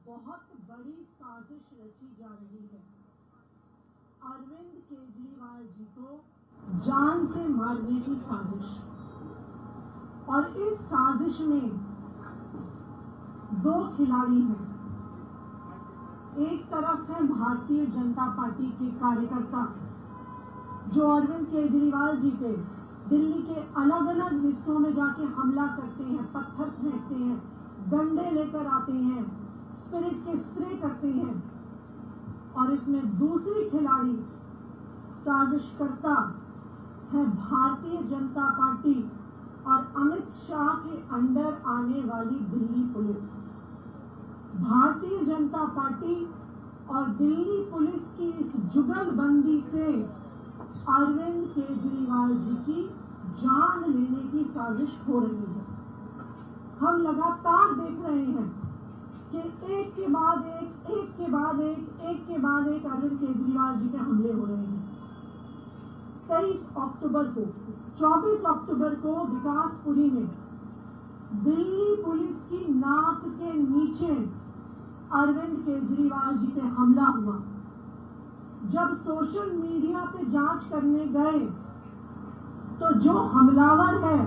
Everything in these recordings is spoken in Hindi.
बहुत बड़ी साजिश रची जा रही है। अरविंद केजरीवाल जी को जान से मारने की साजिश। और इस साजिश में दो खिलाड़ी हैं। एक तरफ है भारतीय जनता पार्टी के कार्यकर्ता जो अरविंद केजरीवाल जी पे दिल्ली के अलग अलग हिस्सों में जाके हमला करते हैं, पत्थर फेंकते हैं, डंडे लेकर आते हैं, स्पिरिट के स्प्रे करते हैं। और इसमें दूसरी खिलाड़ी साजिशकर्ता है भारतीय जनता पार्टी और अमित शाह के अंडर आने वाली दिल्ली पुलिस। भारतीय जनता पार्टी और दिल्ली पुलिस की इस जुगलबंदी से अरविंद केजरीवाल जी की जान लेने की साजिश हो रही है। हम लगातार देख रहे हैं कि एक के बाद एक अरविंद केजरीवाल जी पे हमले हो रहे हैं। 24 अक्टूबर को विकासपुरी में दिल्ली पुलिस की नाक के नीचे अरविंद केजरीवाल जी पे हमला हुआ। जब सोशल मीडिया पे जांच करने गए तो जो हमलावर है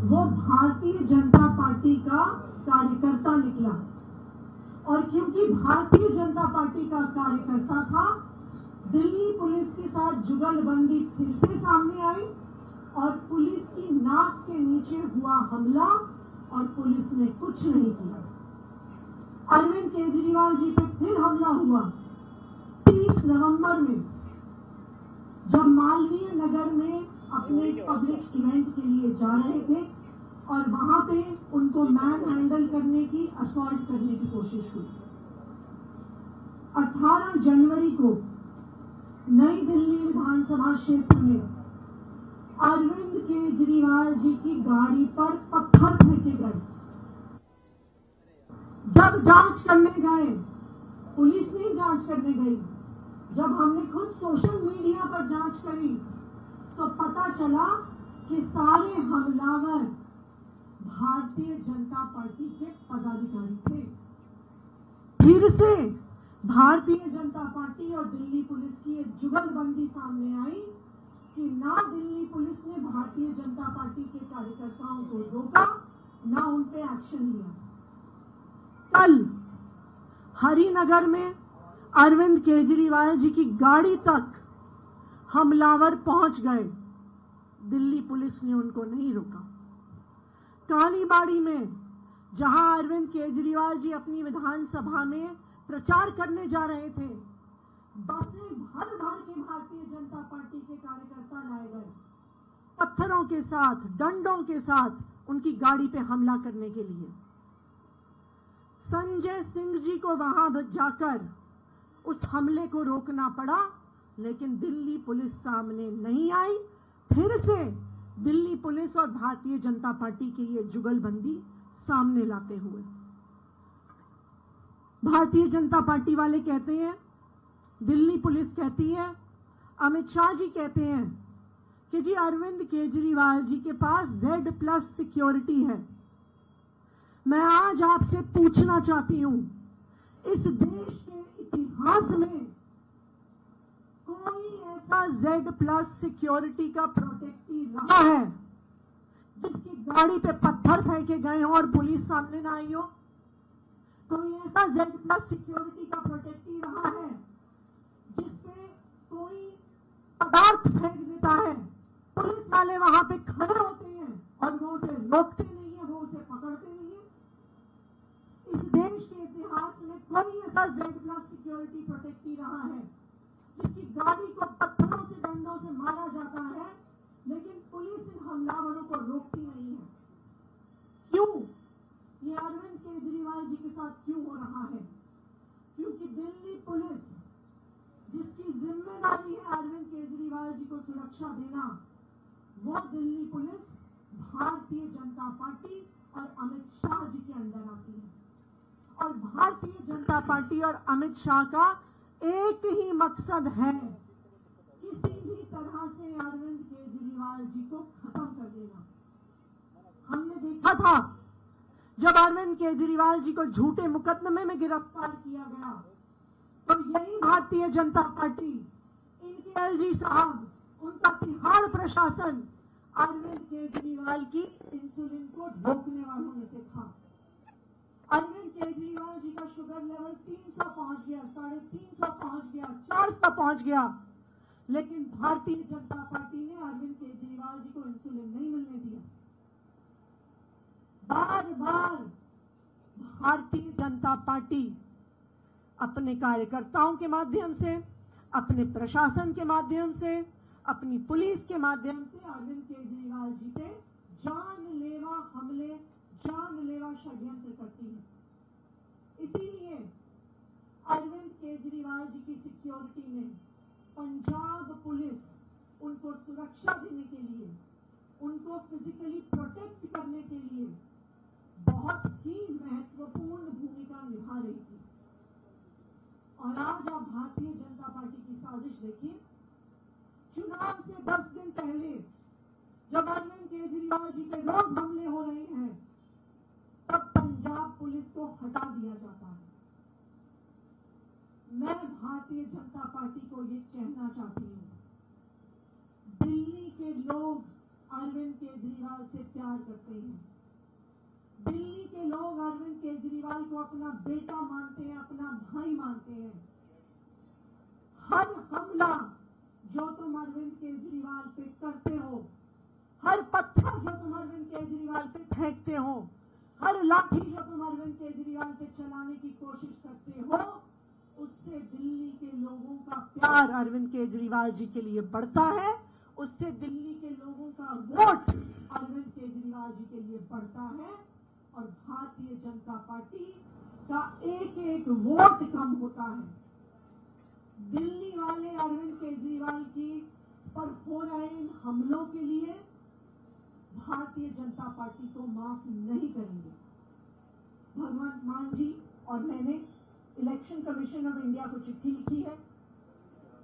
वो भारतीय जनता पार्टी का कार्यकर्ता निकला। और क्योंकि भारतीय जनता पार्टी का कार्यकर्ता था, दिल्ली पुलिस के साथ जुगलबंदी फिर से सामने आई और पुलिस की नाक के नीचे हुआ हमला और पुलिस ने कुछ नहीं किया। अरविंद केजरीवाल जी पे फिर हमला हुआ 30 नवंबर में, जब मालवीय नगर में अपने पब्लिक इवेंट के लिए जा रहे थे और वहां पे उनको मैन हैंडल करने की, असॉल्ट करने की कोशिश हुई। 18 जनवरी को नई दिल्ली विधानसभा क्षेत्र में अरविंद केजरीवाल जी की गाड़ी पर पत्थर फेंके गए। जब जांच करने गए, पुलिस नहीं जांच करने गई, जब हमने खुद सोशल मीडिया पर जांच करी तो पता चला कि सारे हमलावर भारतीय जनता पार्टी के पदाधिकारी थे। फिर से भारतीय जनता पार्टी और दिल्ली पुलिस की एक जुगलबंदी सामने आई कि ना दिल्ली पुलिस ने भारतीय जनता पार्टी के कार्यकर्ताओं को रोका, ना उन पे एक्शन लिया। कल हरिनगर में अरविंद केजरीवाल जी की गाड़ी तक हमलावर पहुंच गए, दिल्ली पुलिस ने उनको नहीं रोका। कालीबाड़ी में जहां अरविंद केजरीवाल जी अपनी विधानसभा में प्रचार करने जा रहे थे, बसें भर भर के भारतीय जनता पार्टी के कार्यकर्ता लाए गए, पत्थरों के साथ, डंडों के साथ उनकी गाड़ी पे हमला करने के लिए। संजय सिंह जी को वहां जाकर उस हमले को रोकना पड़ा, लेकिन दिल्ली पुलिस सामने नहीं आई। फिर से दिल्ली पुलिस और भारतीय जनता पार्टी की ये जुगलबंदी सामने लाते हुए भारतीय जनता पार्टी वाले कहते हैं, दिल्ली पुलिस कहती है, अमित शाह जी कहते हैं कि जी अरविंद केजरीवाल जी के पास Z+ सिक्योरिटी है। मैं आज आपसे पूछना चाहती हूं, इस देश के इतिहास में कोई ऐसा Z+ सिक्योरिटी का प्रोटेक्टी रहा है जिसकी गाड़ी पे पत्थर फेंके गए हों और पुलिस सामने ना आई हो? कोई ऐसा Z+ सिक्योरिटी का प्रोटेक्टी रहा है जिसपे कोई पदार्थ फेंक देता है, पुलिस वाले वहां पे खड़े होते हैं और वो उसे रोकते नहीं है, वो उसे पकड़ते नहीं है? इस देश के इतिहास में कोई ऐसा Z+ सिक्योरिटी प्रोटेक्टी रहा है जिसकी गाड़ी को पत्थरों से, डंडों से मारा जाता है, लेकिन पुलिस इन हमलावरों को रोकती नहीं है? क्यों? ये अरविंद केजरीवाल जी के साथ क्यों हो रहा है? क्योंकि दिल्ली पुलिस, जिसकी जिम्मेदारी है अरविंद केजरीवाल जी को सुरक्षा देना, वो दिल्ली पुलिस भारतीय जनता पार्टी और अमित शाह जी के अंदर आती है। और भारतीय जनता पार्टी और अमित शाह का एक ही मकसद है, किसी भी तरह से अरविंद केजरीवाल जी को खत्म कर देना। हमने देखा था जब अरविंद केजरीवाल जी को झूठे मुकदमे में गिरफ्तार किया गया, तो यही भारतीय जनता पार्टी, इनके एलजी साहब, उनका तिहाड़ प्रशासन अरविंद केजरीवाल की इंसुलिन को रोकने वालों में से था। अरविंद केजरीवाल जी का शुगर लेवल 300 पहुंच गया, 350 पहुंच गया, 400 पहुंच गया, लेकिन भारतीय जनता पार्टी ने अरविंद केजरीवाल जी को इंसुलिन नहीं मिलने दिया। बार बार भारतीय जनता पार्टी अपने कार्यकर्ताओं के माध्यम से, अपने प्रशासन के माध्यम से, अपनी पुलिस के माध्यम से अरविंद केजरीवाल जी पे जानलेवा हमले, जानलेवा षड्यंत्र करती है। इसीलिए अरविंद केजरीवाल जी की सिक्योरिटी में पंजाब पुलिस उनको सुरक्षा देने के लिए, उनको फिजिकली प्रोटेक्ट करने के लिए बहुत ही महत्वपूर्ण भूमिका निभा रही थी। और आज आप भारतीय जनता पार्टी की साजिश देखिए। चुनाव से 10 दिन पहले जब अरविंद केजरीवाल जी पे रोज हमले हो रहे हैं, तब पंजाब पुलिस को हटा दिया जाता है। मैं भारतीय जनता पार्टी को ये कहना चाहती हूँ, दिल्ली के लोग अरविंद केजरीवाल से प्यार करते हैं। दिल्ली के लोग अरविंद केजरीवाल को अपना बेटा मानते हैं, अपना भाई मानते हैं। हर हमला जो तुम अरविंद केजरीवाल पे करते हो, हर पत्थर जो तुम अरविंद केजरीवाल पे फेंकते हो, हर लाठी जो तुम अरविंद केजरीवाल पे चलाने की कोशिश करते हो, उससे दिल्ली के लोगों का प्यार अरविंद केजरीवाल जी के लिए बढ़ता है। उससे दिल्ली के लोगों का वोट अरविंद केजरीवाल जी के लिए बढ़ता है और भारतीय जनता पार्टी का एक एक वोट कम होता है। दिल्ली वाले अरविंद केजरीवाल की पर हो रहे इन हमलों के लिए भारतीय जनता पार्टी को माफ नहीं करेंगे। भगवंत मान जी और मैंने इलेक्शन कमीशन ऑफ इंडिया को चिट्ठी लिखी है।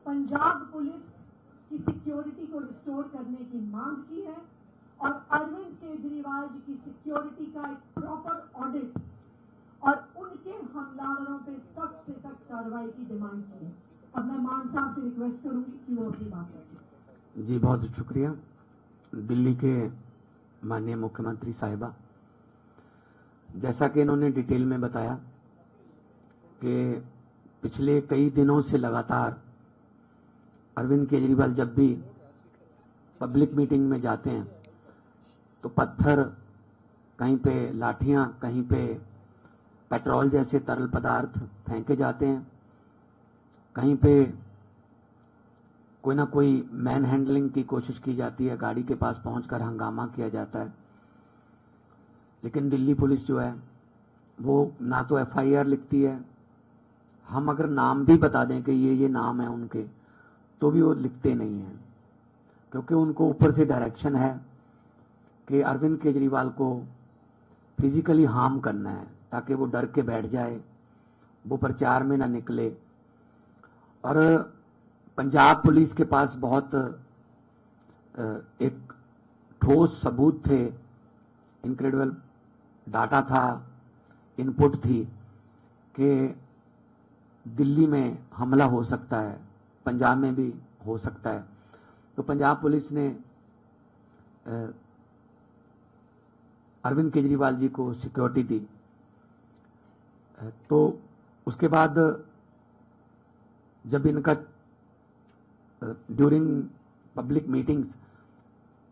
पंजाब पुलिस की सिक्योरिटी को रिस्टोर करने की मांग की है और अरविंद केजरीवाल जी की सिक्योरिटी का एक प्रॉपर ऑडिट और उनके हमलावरों पे सख्त से सख्त कार्रवाई की डिमांड की है। अब मैं मान साहब से रिक्वेस्ट करूंगी कि वो अपनी बात रखें। जी बहुत शुक्रिया। दिल्ली के माननीय मुख्यमंत्री साहिबा, जैसा कि इन्होंने डिटेल में बताया कि पिछले कई दिनों से लगातार अरविंद केजरीवाल जब भी पब्लिक मीटिंग में जाते हैं तो पत्थर, कहीं पे लाठियां, कहीं पे पेट्रोल जैसे तरल पदार्थ फेंके जाते हैं, कहीं पे कोई ना कोई मैन हैंडलिंग की कोशिश की जाती है, गाड़ी के पास पहुंचकर हंगामा किया जाता है। लेकिन दिल्ली पुलिस जो है वो ना तो एफआईआर लिखती है, हम अगर नाम भी बता दें कि ये नाम है उनके, तो भी वो लिखते नहीं हैं, क्योंकि उनको ऊपर से डायरेक्शन है कि अरविंद केजरीवाल को फिजिकली हार्म करना है ताकि वो डर के बैठ जाए, वो प्रचार में ना निकले। और पंजाब पुलिस के पास बहुत एक ठोस सबूत थे, इनक्रेडिबल डाटा था, इनपुट थी कि दिल्ली में हमला हो सकता है, पंजाब में भी हो सकता है। तो पंजाब पुलिस ने अरविंद केजरीवाल जी को सिक्योरिटी दी। तो उसके बाद जब इनका ड्यूरिंग पब्लिक मीटिंग्स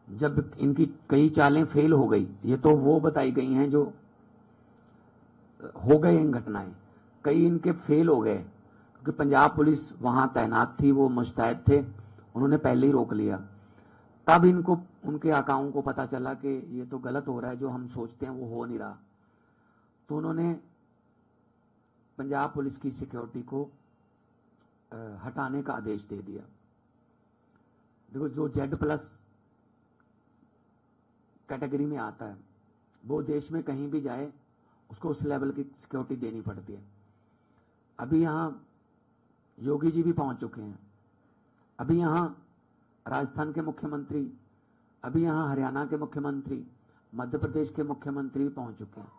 जब इनकी कई चालें फेल हो गई, ये तो वो बताई गई हैं जो हो गए इन घटनाएं, कई इनके फेल हो गए क्योंकि पंजाब पुलिस वहां तैनात थी, वो मुस्तैद थे, उन्होंने पहले ही रोक लिया। तब इनको, उनके आकाओं को पता चला कि ये तो गलत हो रहा है, जो हम सोचते हैं वो हो नहीं रहा। तो उन्होंने पंजाब पुलिस की सिक्योरिटी को हटाने का आदेश दे दिया। देखो, जो Z+ कैटेगरी में आता है वो देश में कहीं भी जाए उसको उस लेवल की सिक्योरिटी देनी पड़ती है। अभी यहाँ योगी जी भी पहुंच चुके हैं, अभी यहाँ राजस्थान के मुख्यमंत्री, अभी यहाँ हरियाणा के मुख्यमंत्री, मध्य प्रदेश के मुख्यमंत्री भी पहुंच चुके हैं।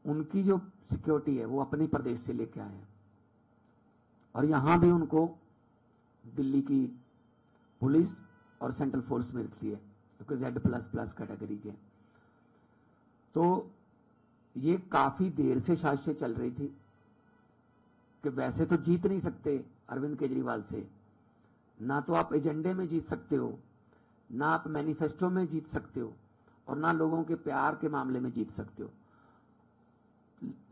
उनकी जो सिक्योरिटी है वो अपने प्रदेश से लेके आए हैं और यहां भी उनको दिल्ली की पुलिस और सेंट्रल फोर्स मिलती है क्योंकि Z++ कैटेगरी के। तो ये काफी देर से साजिशें चल रही थी कि वैसे तो जीत नहीं सकते अरविंद केजरीवाल से, ना तो आप एजेंडे में जीत सकते हो, ना आप मैनिफेस्टो में जीत सकते हो और ना लोगों के प्यार के मामले में जीत सकते हो,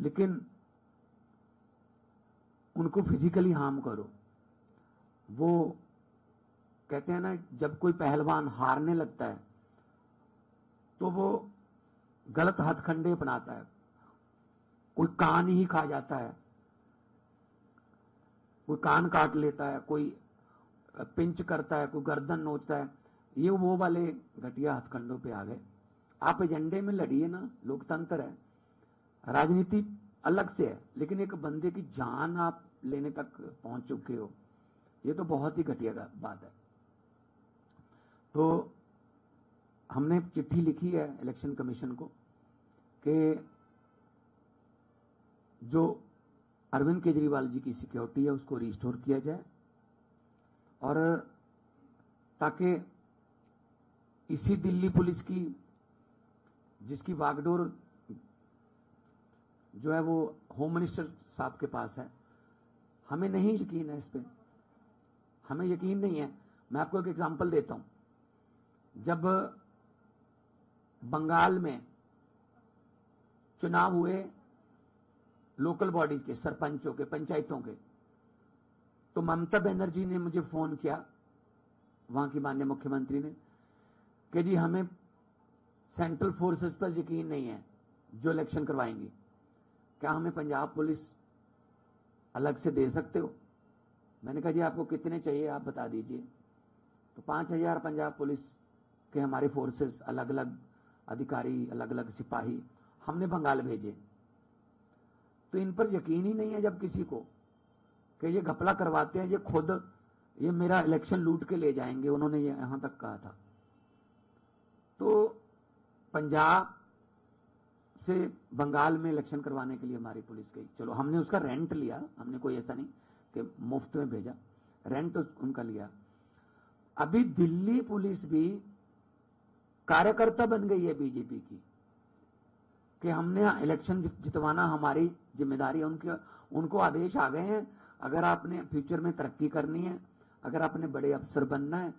लेकिन उनको फिजिकली हार्म करो। वो कहते हैं ना, जब कोई पहलवान हारने लगता है तो वो गलत हथकंडे अपनाता है, कोई कान ही खा जाता है, कोई कान काट लेता है, कोई पिंच करता है, कोई गर्दन नोचता है। ये वो वाले घटिया हथकंडों पे आ गए। आप एजेंडे में लड़िए ना, लोकतंत्र है, राजनीति अलग से है, लेकिन एक बंदे की जान आप लेने तक पहुंच चुके हो, ये तो बहुत ही घटिया बात है। तो हमने चिट्ठी लिखी है इलेक्शन कमीशन को कि जो अरविंद केजरीवाल जी की सिक्योरिटी है उसको रिस्टोर किया जाए और ताकि इसी दिल्ली पुलिस की, जिसकी वागडोर जो है वो होम मिनिस्टर साहब के पास है, हमें नहीं यकीन है इस पे, हमें यकीन नहीं है। मैं आपको एक एग्जांपल देता हूं। जब बंगाल में चुनाव हुए लोकल बॉडीज के, सरपंचों के, पंचायतों के, तो ममता बनर्जी ने मुझे फोन किया, वहां की माननीय मुख्यमंत्री ने, कि जी हमें सेंट्रल फोर्सेस पर यकीन नहीं है जो इलेक्शन करवाएंगी, क्या हमें पंजाब पुलिस अलग से दे सकते हो? मैंने कहा जी आपको कितने चाहिए आप बता दीजिए। तो 5,000 पंजाब पुलिस के हमारे फोर्सेस, अलग अलग अधिकारी, अलग अलग सिपाही हमने बंगाल भेजे। तो इन पर यकीन ही नहीं है जब किसी को, कि ये घपला करवाते हैं, ये खुद ये मेरा इलेक्शन लूट के ले जाएंगे, उन्होंने ये यहां तक कहा था। तो पंजाब से बंगाल में इलेक्शन करवाने के लिए हमारी पुलिस गई। चलो हमने उसका रेंट लिया, हमने कोई ऐसा नहीं कि मुफ्त में भेजा, रेंट उनका लिया। अभी दिल्ली पुलिस भी कार्यकर्ता बन गई है बीजेपी की, कि हमने इलेक्शन जितवाना हमारी जिम्मेदारी है। उनको आदेश आ गए हैं, अगर आपने फ्यूचर में तरक्की करनी है, अगर आपने बड़े अफसर बनना है,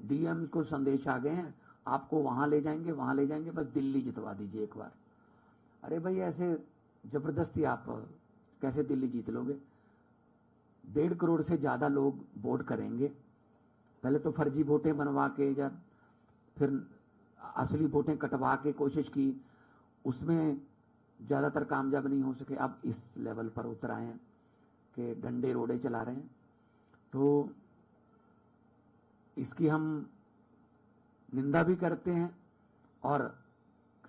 डीएम को संदेश आ गए हैं, आपको वहां ले जाएंगे, वहां ले जाएंगे, बस दिल्ली जितवा दीजिए एक बार। अरे भाई ऐसे जबरदस्ती आप कैसे दिल्ली जीत लोगे? 1.5 करोड़ से ज्यादा लोग वोट करेंगे। पहले तो फर्जी वोटें बनवा के, या फिर असली वोटें कटवा के कोशिश की, उसमें ज्यादातर कामयाब नहीं हो सके। अब इस लेवल पर उतर आए हैं कि डंडे रोड़े चला रहे हैं। तो इसकी हम निंदा भी करते हैं, और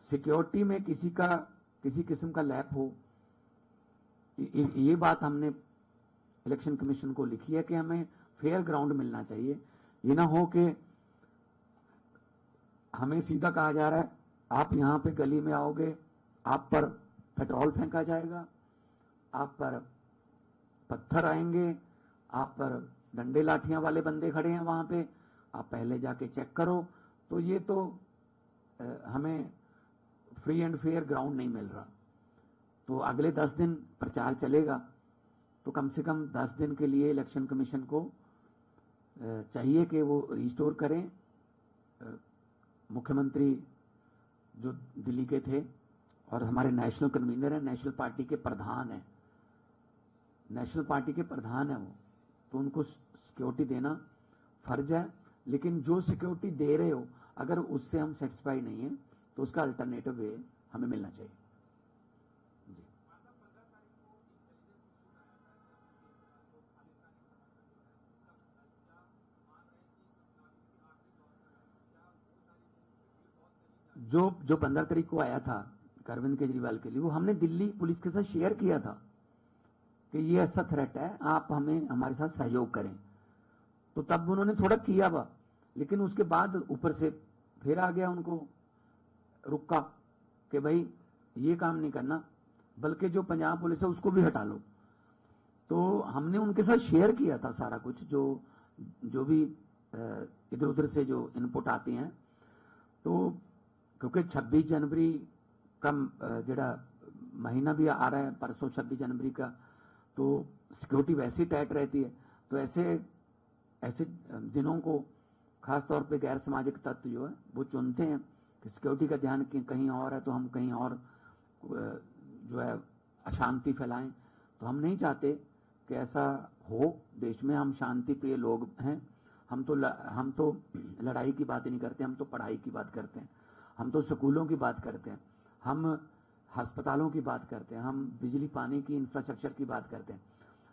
सिक्योरिटी में किसी किस्म का लैप हो, ये बात हमने इलेक्शन कमीशन को लिखी है कि हमें फेयर ग्राउंड मिलना चाहिए। ये ना हो कि हमें सीधा कहा जा रहा है आप यहां पे गली में आओगे, आप पर पेट्रोल फेंका जाएगा, आप पर पत्थर आएंगे, आप पर डंडे लाठियां वाले बंदे खड़े हैं वहां पे, आप पहले जाके चेक करो। तो ये तो हमें फ्री एंड फेयर ग्राउंड नहीं मिल रहा। तो अगले 10 दिन प्रचार चलेगा, तो कम से कम 10 दिन के लिए इलेक्शन कमीशन को चाहिए कि वो रिस्टोर करें। मुख्यमंत्री जो दिल्ली के थे और हमारे नेशनल कन्वीनर हैं, नेशनल पार्टी के प्रधान हैं, नेशनल पार्टी के प्रधान हैं वो, तो उनको सिक्योरिटी देना फर्ज है। लेकिन जो सिक्योरिटी दे रहे हो, अगर उससे हम सेटिस्फाई नहीं है तो उसका अल्टरनेटिव वे हमें मिलना चाहिए। जी। जो 15 तारीख को आया था अरविंद केजरीवाल के लिए, वो हमने दिल्ली पुलिस के साथ शेयर किया था कि ये ऐसा थ्रेट है, आप हमें हमारे साथ सहयोग करें। तो तब उन्होंने थोड़ा किया हुआ, लेकिन उसके बाद ऊपर से फिर आ गया उनको रुका कि भाई ये काम नहीं करना, बल्कि जो पंजाब पुलिस है उसको भी हटा लो। तो हमने उनके साथ शेयर किया था सारा कुछ, जो भी इधर उधर से जो इनपुट आती हैं। तो क्योंकि 26 जनवरी का जड़ा महीना भी आ रहा है, परसों 26 जनवरी का, तो सिक्योरिटी वैसे ही टाइट रहती है। तो ऐसे दिनों को खासतौर पे गैर सामाजिक तत्व जो है वो चुनते हैं कि सिक्योरिटी का ध्यान कहीं और है, तो हम कहीं और जो है अशांति फैलाएं। तो हम नहीं चाहते कि ऐसा हो देश में। हम शांति प्रिय लोग हैं। हम तो लड़ाई की बात नहीं करते, हम तो पढ़ाई की बात करते हैं, हम तो स्कूलों की बात करते हैं, हम अस्पतालों की बात करते हैं, हम बिजली पानी की इंफ्रास्ट्रक्चर की बात करते हैं।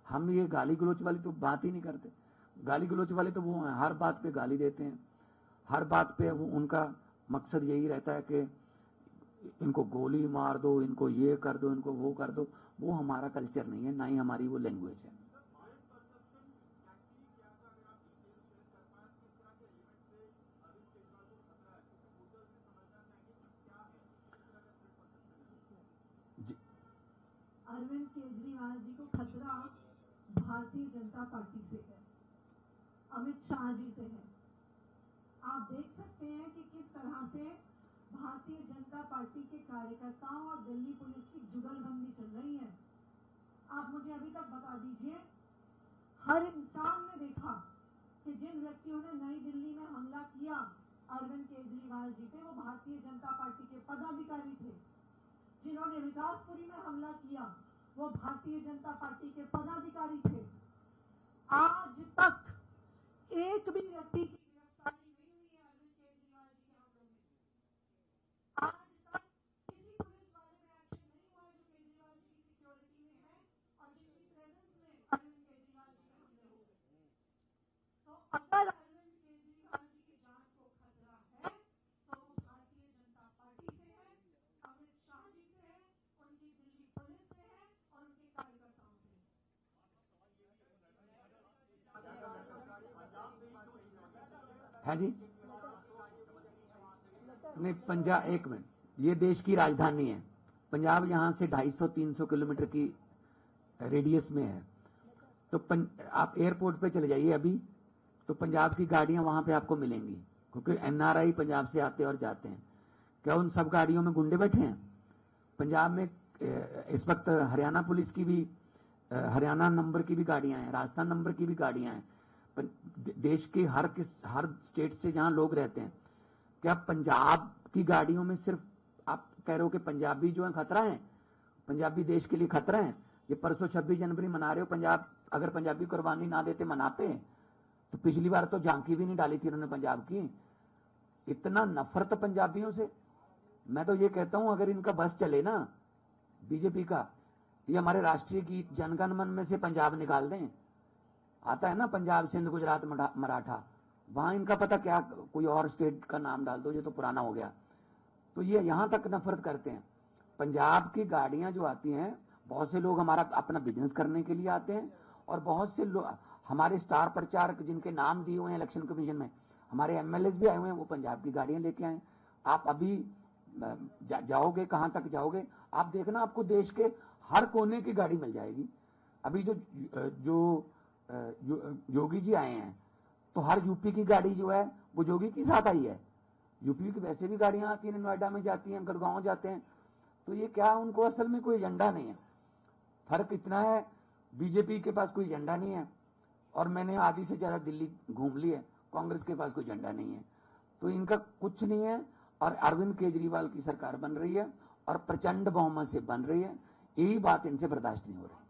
हम ये गाली गलौच वाली तो बात ही नहीं करते। गाली गलौच वाले तो वो हैं, हर बात पे गाली देते हैं, हर बात पे वो उनका मकसद यही रहता है कि इनको गोली मार दो, इनको ये कर दो, इनको वो कर दो। वो हमारा कल्चर नहीं है, ना ही हमारी वो लैंग्वेज है। अरविंद केजरीवाल जी को खतरा भारतीय जनता पार्टी से है, अमित शाह जी से है। आप देख सकते हैं कि किस तरह से भारतीय जनता पार्टी के कार्यकर्ताओं और दिल्ली पुलिस की जुगलबंदी चल रही है। आप मुझे अभी तक बता दीजिए, हर इंसान ने देखा कि जिन व्यक्तियों ने नई दिल्ली में हमला किया अरविंद केजरीवाल जी पे, वो भारतीय जनता पार्टी के पदाधिकारी थे। जिन्होंने विकासपुरी में हमला किया वो भारतीय जनता पार्टी के पदाधिकारी थे। आज तक एक भी व्यक्ति की गिरफ्तारी नहीं हुई है अरविंद केजरीवाल जी के हमलों में। आज तक किसी पुलिस वाले में एक्शन नहीं हुआ है जो केजरीवाल जी की सिक्योरिटी में है और जिनकी प्रेजेंस में अरविंद केजरीवाल जी के हमले हो गए। तो अगर अरविंद केजरीवाल जी की जान को खतरा है तो वो भारतीय जनता पार्टी से है, अमित शाह जी से है, उनकी दिल्ली पुलिस से है और उनके कार्यकर्ताओं से है जी। नहीं, पंजाब, एक मिनट, ये देश की राजधानी है। पंजाब यहां से 250-300 किलोमीटर की रेडियस में है। तो आप एयरपोर्ट पे चले जाइए अभी, तो पंजाब की गाड़ियां वहां पे आपको मिलेंगी, क्योंकि एनआरआई पंजाब से आते और जाते हैं। क्या उन सब गाड़ियों में गुंडे बैठे हैं? पंजाब में इस वक्त हरियाणा पुलिस की भी, हरियाणा नंबर की भी गाड़ियां हैं, राजस्थान नंबर की भी गाड़ियां हैं। देश के हर स्टेट से जहां लोग रहते हैं। क्या पंजाब की गाड़ियों में सिर्फ आप कह रहे हो कि पंजाबी जो है खतरा है? पंजाबी देश के लिए खतरा है? ये परसों 26 जनवरी मना रहे हो, पंजाब अगर पंजाबी कुर्बानी ना देते मनाते, तो पिछली बार तो झांकी भी नहीं डाली थी उन्होंने पंजाब की। इतना नफरत पंजाबियों से। मैं तो ये कहता हूं, अगर इनका बस चले ना बीजेपी का, ये हमारे राष्ट्रीय गीत जनगण मन में से पंजाब निकाल दें। आता है ना पंजाब, सिंध, गुजरात, मराठा, वहां इनका पता क्या, कोई और स्टेट का नाम डाल दो, ये तो पुराना हो गया। तो ये यहां तक नफरत करते हैं। पंजाब की गाड़ियां जो आती हैं, बहुत से लोग हमारा अपना बिजनेस करने के लिए आते हैं, और बहुत से लोग हमारे स्टार प्रचारक जिनके नाम दिए हुए हैं इलेक्शन कमीशन में, हमारे एमएलए भी आए हुए हैं, वो पंजाब की गाड़ियां लेके आए। आप अभी जाओगे, कहां तक जाओगे, आप देखना, आपको देश के हर कोने की गाड़ी मिल जाएगी। अभी जो योगी जी आए हैं, तो हर यूपी की गाड़ी जो है वो योगी के साथ आई है। यूपी की वैसे भी गाड़ियां आती हैं, नोएडा में जाती हैं, गुड़गांव जाते हैं। तो ये क्या, उनको असल में कोई एजेंडा नहीं है। फर्क इतना है, बीजेपी के पास कोई एजेंडा नहीं है, और मैंने आधी से ज्यादा दिल्ली घूम ली है, कांग्रेस के पास कोई एजेंडा नहीं है। तो इनका कुछ नहीं है, और अरविंद केजरीवाल की सरकार बन रही है और प्रचंड बहुमत से बन रही है। यही बात इनसे बर्दाश्त नहीं हो रही।